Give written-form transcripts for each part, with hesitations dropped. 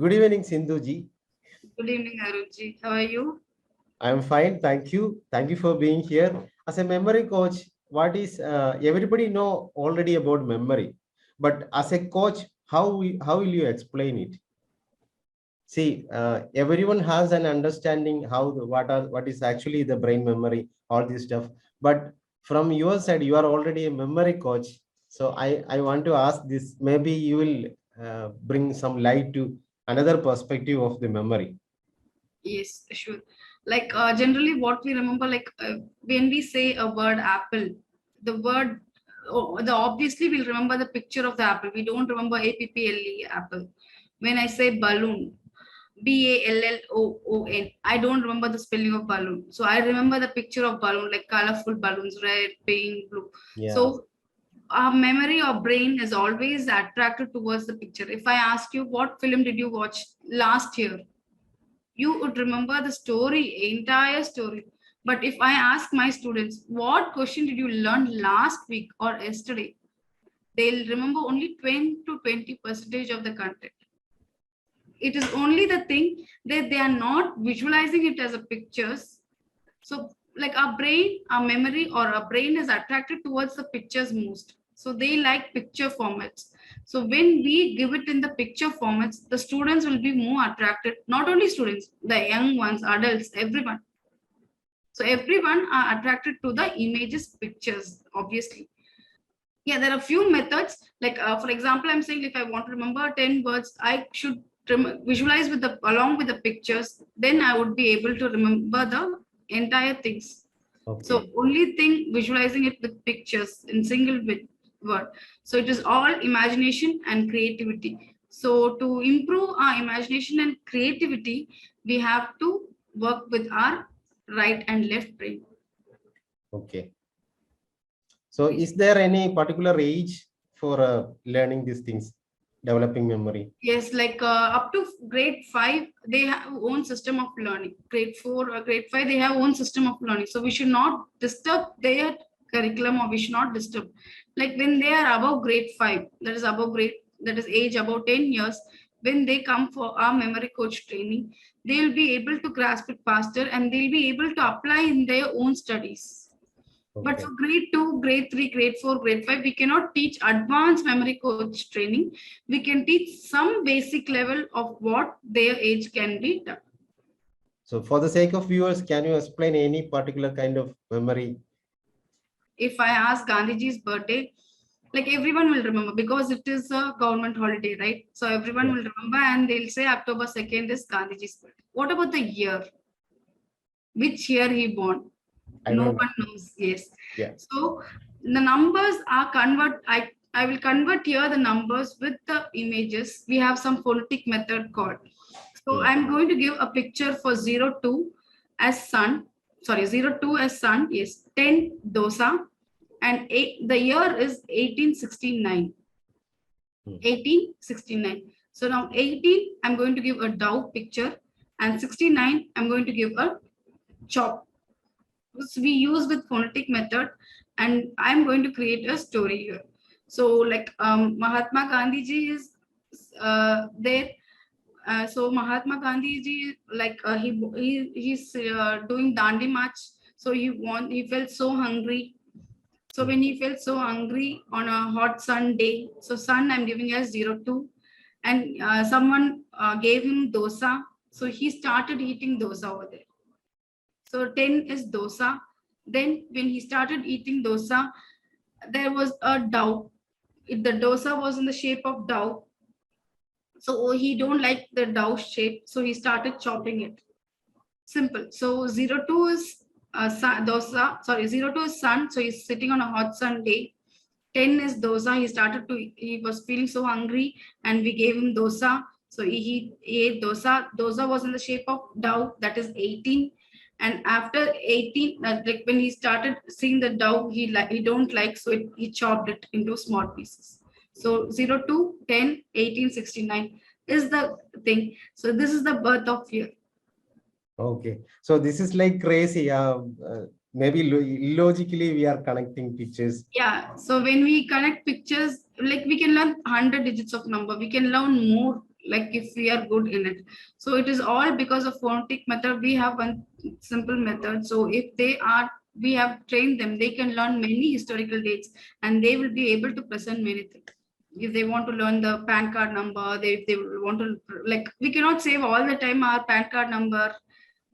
Good evening, Sindhu ji. Good evening, Arunji. How are you? I'm fine. Thank you. Thank you for being here. As a memory coach, what is everybody know already about memory, but as a coach, how will you explain it? See, everyone has an understanding what is actually the brain memory, all this stuff. But from your side, you are already a memory coach. So I want to ask this. Maybe you will bring some light to another perspective of the memory. Yes, sure. Generally, what we remember, when we say a word apple, the word, the obviously we'll remember the picture of the apple. We don't remember APPLE apple. When I say balloon, BALLOON, I don't remember the spelling of balloon. So I remember the picture of balloon, like colorful balloons, red, pink, blue. Yeah. So our memory or brain is always attracted towards the picture. If I ask you what film did you watch last year, you would remember the story, entire story. But if I ask my students, what question did you learn last week or yesterday, they'll remember only 20 to 20% of the content. It is only the thing that they are not visualizing it as a pictures. So like our brain, our memory or our brain is attracted towards the pictures most. So they like picture formats. So when we give it in the picture formats, the students will be more attracted. Not only students, the young ones, adults, everyone. So everyone are attracted to the images, pictures, obviously. Yeah, there are few methods. For example, I'm saying if I want to remember 10 words, I should visualize with the along with the pictures. Then I would be able to remember the entire things. So Okay. only thing visualizing it with pictures in single word. So it is all imagination and creativity. So to improve our imagination and creativity, we have to work with our right and left brain. Okay. So is there any particular age for learning these things, developing memory? Yes, up to grade 5, they have own system of learning. Grade 4 or grade 5, they have own system of learning. So we should not disturb their curriculum, or we should not disturb. Like when they are above grade 5, that is above grade, that is age about 10 years, when they come for our memory coach training, they will be able to grasp it faster and they'll be able to apply in their own studies. But Okay. for grade 2, grade 3, grade 4, grade 5, we cannot teach advanced memory coach training. We can teach some basic level of what their age can be done. So for the sake of viewers, can you explain any particular kind of memory? If I ask Gandhiji's birthday, like everyone will remember because it is a government holiday, right? So everyone Yeah. will remember and they'll say October 2nd is Gandhiji's birthday. What about the year? Which year he born? I No don't know. one knows. Yes. Yeah. So the numbers are I will convert here the numbers with the images. We have some phonetic method called. So Hmm. I'm going to give a picture for 02 as sun. Sorry, 02 as sun. Yes, 10 dosa, and 8, the year is 1869. Hmm. 1869. So now 18, I'm going to give a dough picture, and 69, I'm going to give a chop. We use with phonetic method, and I'm going to create a story here. So Mahatma Gandhi ji is there. So Mahatma Gandhi ji, he's doing dandi march. So he felt so hungry. So Hmm. when he felt so hungry on a hot sun day, so sun I'm giving as 02, and someone gave him dosa, so he started eating dosa over there. So 10 is dosa. Then when he started eating dosa, there was a dough. If the dosa was in the shape of dough, so he don't like the dough shape, so he started chopping it. Simple. So 02 is dosa. Sorry, 02 is sun. So he's sitting on a hot sun day. 10 is dosa. He was feeling so hungry and we gave him dosa. So he ate dosa. Dosa was in the shape of dough, that is 18. And after 18, like when he started seeing the dough, he don't like, so he chopped it into small pieces. So 02, 10, 18, 69 is the thing. So this is the birth of fear. Okay. So this is like crazy. Maybe illogically we are connecting pictures. Yeah. So when we connect pictures, like we can learn 100 digits of number. We can learn more like if we are good in it. So it is all because of phonetic method. We have one simple method. So if they are, we have trained them, they can learn many historical dates and they will be able to present many things. If they want to learn the PAN card number, if they want to, like, we cannot save all the time our PAN card number.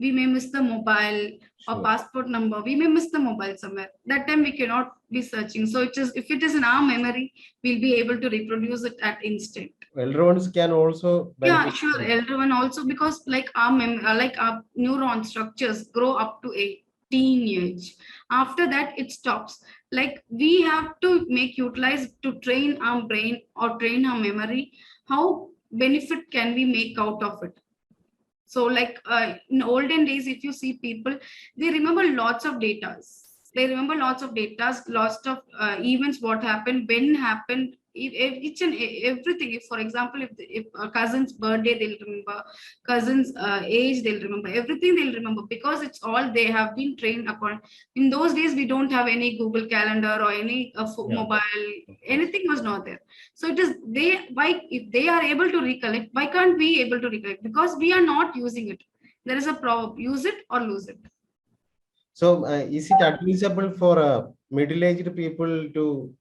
We may miss the mobile or Sure. passport number. We may miss the mobile somewhere. That time we cannot be searching. So it is, if it is in our memory, we'll be able to reproduce it at instant. Elder ones can also Yeah, benefit sure. from it. Everyone also, because like like our neuron structures grow up to a teenage. After that, it stops. Like we have to make utilize to train our brain or train our memory. How benefit can we make out of it? So like in olden days, if you see people, they remember lots of datas. They remember lots of datas, lots of events, what happened, when happened, each and everything. If, for example, if a cousin's birthday, they'll remember, cousin's age, they'll remember, everything they'll remember, because it's all they have been trained upon. In those days, we don't have any Google Calendar or any Yeah, mobile, of course. anything was not there. So it is they, why, if they are able to recollect, why can't we able to recollect? Because we are not using it. There is a proverb: use it or lose it. So, is it advisable for middle-aged people to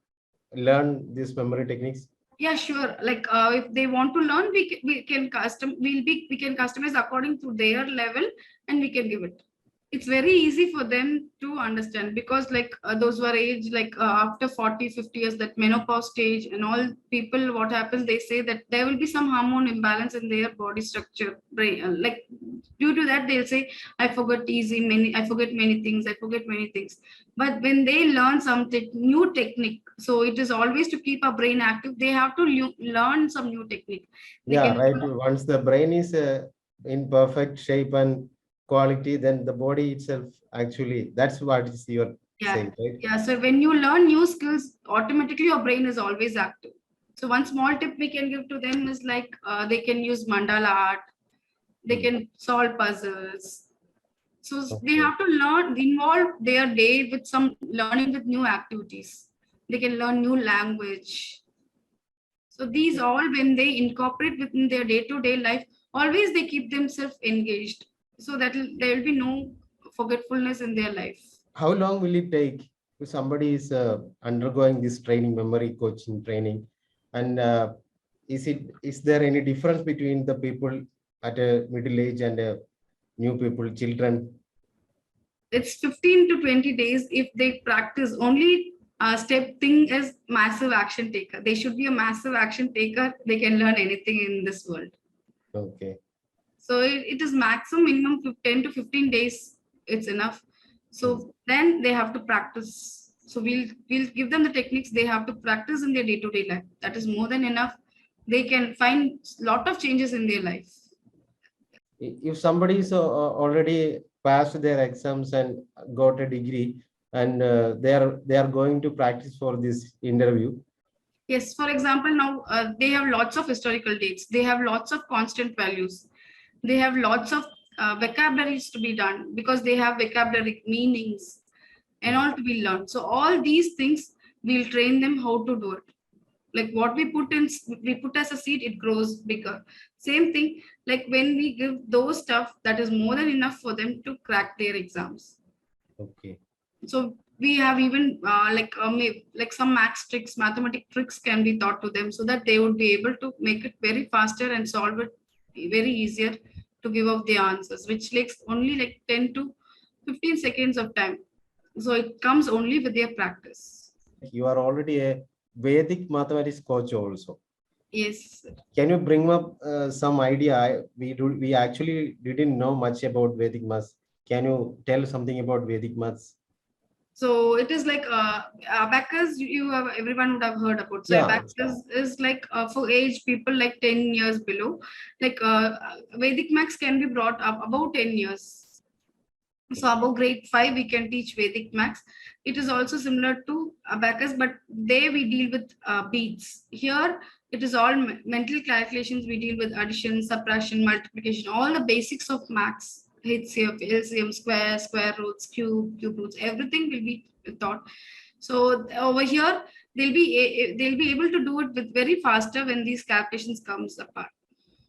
learn these memory techniques? Yeah, sure. Like if they want to learn, we can custom. We can customize according to their level, and we can give it. It's very easy for them to understand, because like those who are aged like after 40, 50 years, that menopause stage and all, people, what happens, they say that there will be some hormone imbalance in their body structure, brain, like due to that they'll say, I forget many things, I forget many things. But when they learn something new technique, so it is always to keep our brain active, they have to learn some new technique. They Yeah, can, right. Once the brain is in perfect shape and quality, then the body itself actually, that's what is you're yeah, saying, right? yeah. So when you learn new skills, automatically your brain is always active. So one small tip we can give to them is like they can use mandala art, they Hmm. can solve puzzles. So they Okay. have to learn, involve their day with some learning with new activities. They can learn new language. So these all, when they incorporate within their day-to-day life, always they keep themselves engaged. So that there will be no forgetfulness in their life. How long will it take if somebody is undergoing this training, memory coaching training? And is there any difference between the people at a middle age and new people, children? It's 15 to 20 days if they practice. Only step thing is massive action taker. They should be a massive action taker. They can learn anything in this world. Okay. So it is maximum minimum 10 to 15 days. It's enough. Hmm. So then they have to practice. So we'll give them the techniques they have to practice in their day-to-day life. That is more than enough. They can find lot of changes in their life. If somebody is already passed their exams and got a degree, and they are going to practice for this interview. Yes, for example, now they have lots of historical dates. They have lots of constant values. They have lots of vocabularies to be done, because they have vocabulary meanings and all to be learned. So all these things, we'll train them how to do it. Like what we put as a seed, it grows bigger. Same thing, like when we give those stuff, that is more than enough for them to crack their exams. Okay. So we have even like some max tricks, mathematic tricks can be taught to them, so that they would be able to make it very faster and solve it very easier to give up the answers, which takes only like 10 to 15 seconds of time. So it comes only with their practice. You are already a Vedic mathematics coach also. Yes. Can you bring up some idea? We actually didn't know much about Vedic maths. Can you tell something about Vedic maths? So it is like abacus. You have, everyone would have heard about. So Yeah. abacus is like for age people like 10 years below. Like Vedic max can be brought up about 10 years. So above grade 5, we can teach Vedic max. It is also similar to abacus, but there we deal with beads. Here, it is all mental calculations. We deal with addition, subtraction, multiplication, all the basics of max. HCF, LCM, square roots, cube roots, everything will be taught. So over here, they'll be able to do it with very faster when these calculations comes apart.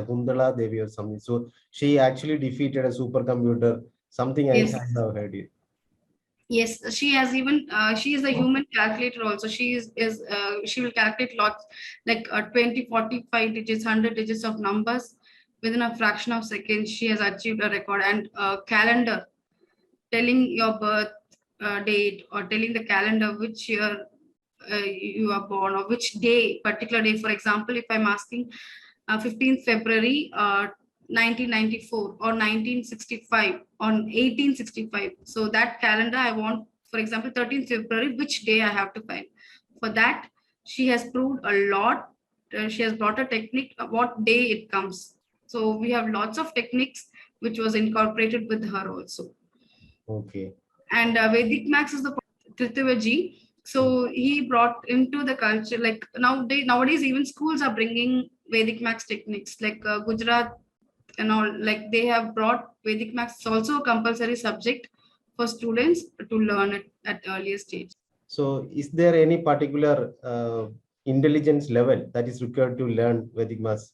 Kundala Devi or something. So she actually defeated a supercomputer. Something I Yes. have heard it. Yes, she has even she is a human calculator also. She she will calculate lots like 20, 45 digits, 100 digits of numbers within a fraction of seconds. She has achieved a record. And calendar, telling your birth date, or telling the calendar which year you are born, or which day, particular day. For example, if I'm asking 15th February 1994 or 1965 on 1865. So that calendar I want, for example, 13th February, which day I have to find. For that, she has proved a lot. She has brought a technique what day it comes. So we have lots of techniques which was incorporated with her also. Okay. And Vedic Maths is the Tritivaji. So he brought into the culture, like nowadays even schools are bringing Vedic Maths techniques, like Gujarat and all, like they have brought Vedic Maths. It's also a compulsory subject for students to learn it at earlier stage. So is there any particular intelligence level that is required to learn Vedic Maths?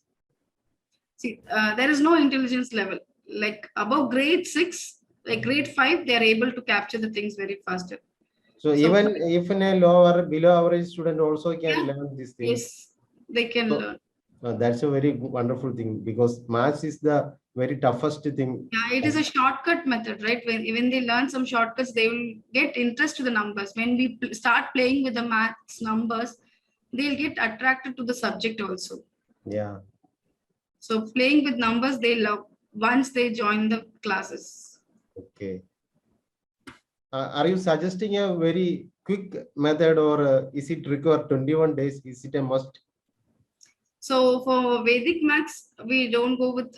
See, there is no intelligence level. Like above grade 6, like grade 5, they are able to capture the things very faster. So So even if a lower below average student also can yeah, learn these things. yes, they can So, learn. that's a very wonderful thing, because maths is the very toughest thing. Yeah, it is a shortcut method, right? When they learn some shortcuts, they will get interest to the numbers. When we start playing with the maths numbers, they'll get attracted to the subject also. Yeah. So playing with numbers, they love once they join the classes. Okay. Are you suggesting a very quick method, or is it require 21 days? Is it a must? So for Vedic Maths, we don't go with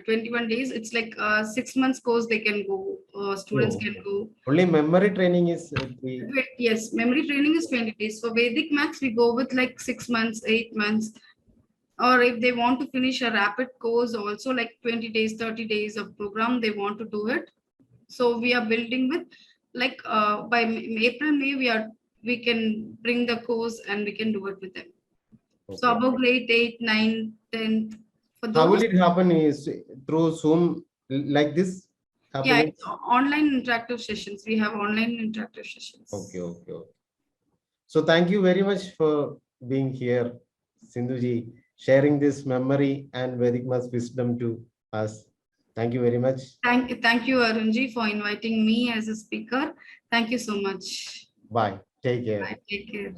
21 days. It's like a 6 months course they can go. Students Oh, can okay. go. Only memory training is 3. Yes, memory training is 20 days. For Vedic Maths, we go with like 6 months, 8 months. Or if they want to finish a rapid course, also like 20 days, 30 days of program, they want to do it. So we are building with like by April, May, we can bring the course and we can do it with them. So Okay. above grade 8, 9, 10, for How will those, it happen? Is through Zoom like this yeah, happening? it's online interactive sessions. We have online interactive sessions. Okay, okay, okay. So thank you very much for being here, Sindhuji, sharing this memory and Vedic Maths wisdom to us. Thank you very much. Thank you, Arunji, for inviting me as a speaker. Thank you so much. Bye. Take care. Bye. Take care.